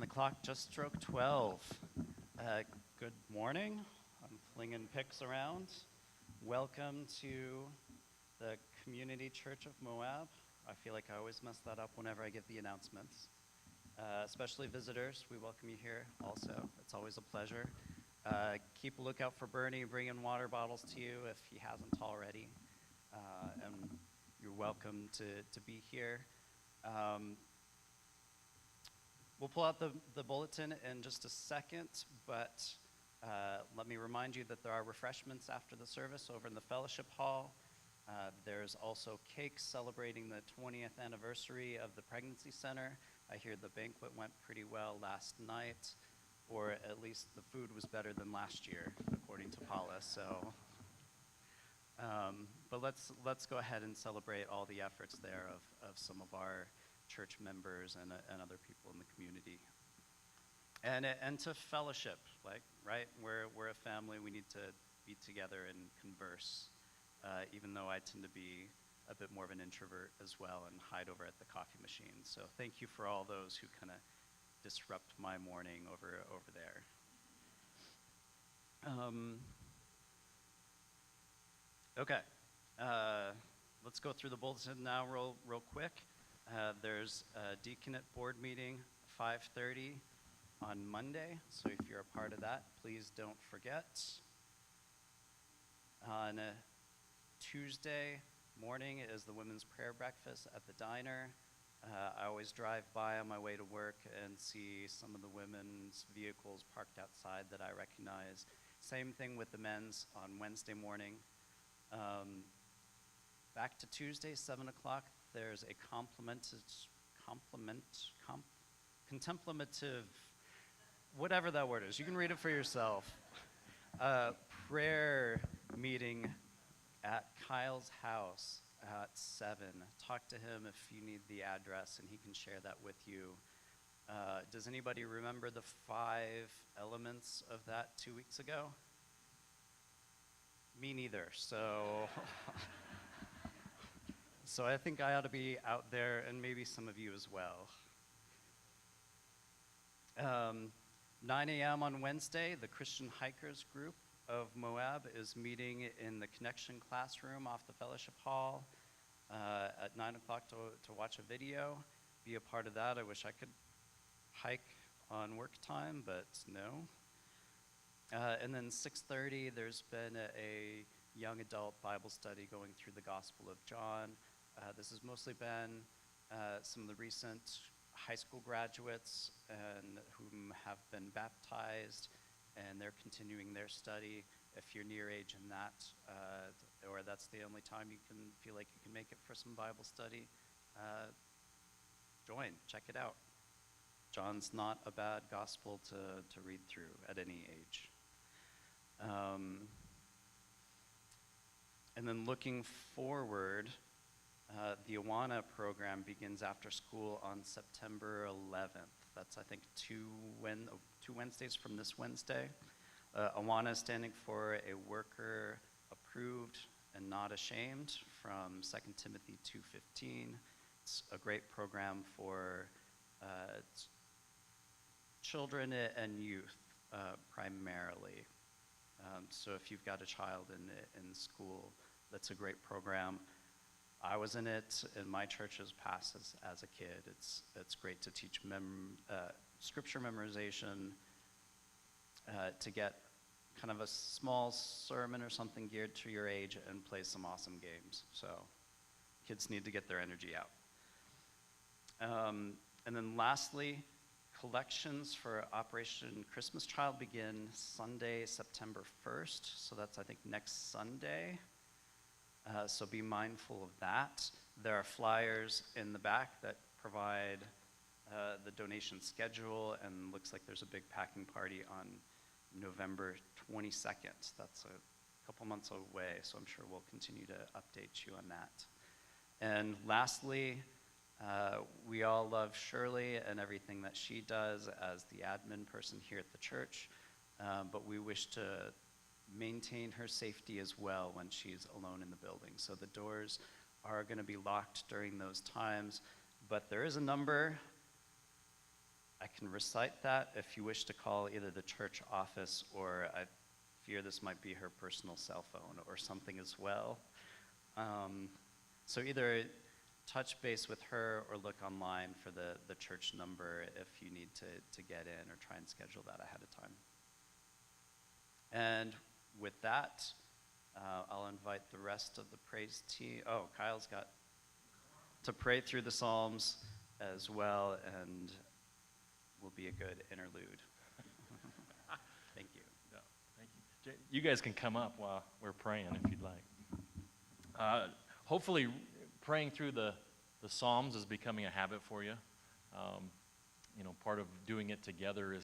And the clock just struck 12. Good morning. I'm flinging pics around. Welcome to the Community Church of Moab. I feel like I always mess that up whenever I give the announcements. Especially visitors, we welcome you here also. It's always a pleasure. Keep a lookout for Bernie bringing water bottles to you if he hasn't already. And you're welcome to be here. We'll pull out the bulletin in just a second, but let me remind you that there are refreshments after the service over in the fellowship hall. There's also cakes celebrating the 20th anniversary of the pregnancy center. I hear the banquet went pretty well last night, or at least the food was better than last year, according to Paula. So, but let's go ahead and celebrate all the efforts there of some of our church members and other people in the community. And to fellowship, like, right? We're a family. We need to be together and converse, even though I tend to be a bit more of an introvert as well and hide over at the coffee machine. So thank you for all those who kind of disrupt my morning over there. Okay, let's go through the bulletin now real quick. There's a deaconate board meeting, 5:30 on Monday, so if you're a part of that, please don't forget. On Tuesday morning is the women's prayer breakfast at the diner. I always drive by on my way to work and see some of the women's vehicles parked outside that I recognize. Same thing with the men's on Wednesday morning. Back to Tuesday, 7 o'clock, there's a contemplative, whatever that word is. You can read it for yourself. Prayer meeting at Kyle's house at 7. Talk to him if you need the address, and he can share that with you. Does anybody remember the 5 elements of that 2 weeks ago? Me neither, so so I think I ought to be out there, and maybe some of you as well. 9 a.m. on Wednesday, the Christian Hikers group of Moab is meeting in the Connection classroom off the fellowship hall at 9 o'clock to watch a video, be a part of that. I wish I could hike on work time, but no. And then 6:30, there's been a young adult Bible study going through the Gospel of John. This has mostly been some of the recent high school graduates and whom have been baptized, and they're continuing their study. If you're near age in that, or that's the only time you can feel like you can make it for some Bible study, join, check it out. John's not a bad gospel to read through at any age. And then looking forward, the Awana program begins after school on September 11th. That's, I think, two Wednesdays from this Wednesday. Awana is standing for a worker approved and not ashamed from 2 Timothy 2:15. It's a great program for children and youth primarily. So if you've got a child in school, that's a great program. I was in it in my church's past as a kid. It's great to teach scripture memorization, to get kind of a small sermon or something geared to your age and play some awesome games. So kids need to get their energy out. And then lastly, collections for Operation Christmas Child begin Sunday, September 1st. So that's, I think, next Sunday. So be mindful of that. There are flyers in the back that provide the donation schedule, and looks like there's a big packing party on November 22nd. That's a couple months away, so I'm sure we'll continue to update you on that. And lastly, we all love Shirley and everything that she does as the admin person here at the church, but we wish to maintain her safety as well when she's alone in the building. So the doors are going to be locked during those times, but there is a number I can recite that if you wish to call either the church office, or I fear this might be her personal cell phone or something as well. So either touch base with her or look online for the church number if you need to get in, or try and schedule that ahead of time. And with that, I'll invite the rest of the praise team. Oh, Kyle's got to pray through the Psalms as well, and will be a good interlude. Thank you. Yeah, thank you. You guys can come up while we're praying if you'd like. Hopefully, praying through the Psalms is becoming a habit for you. Part of doing it together is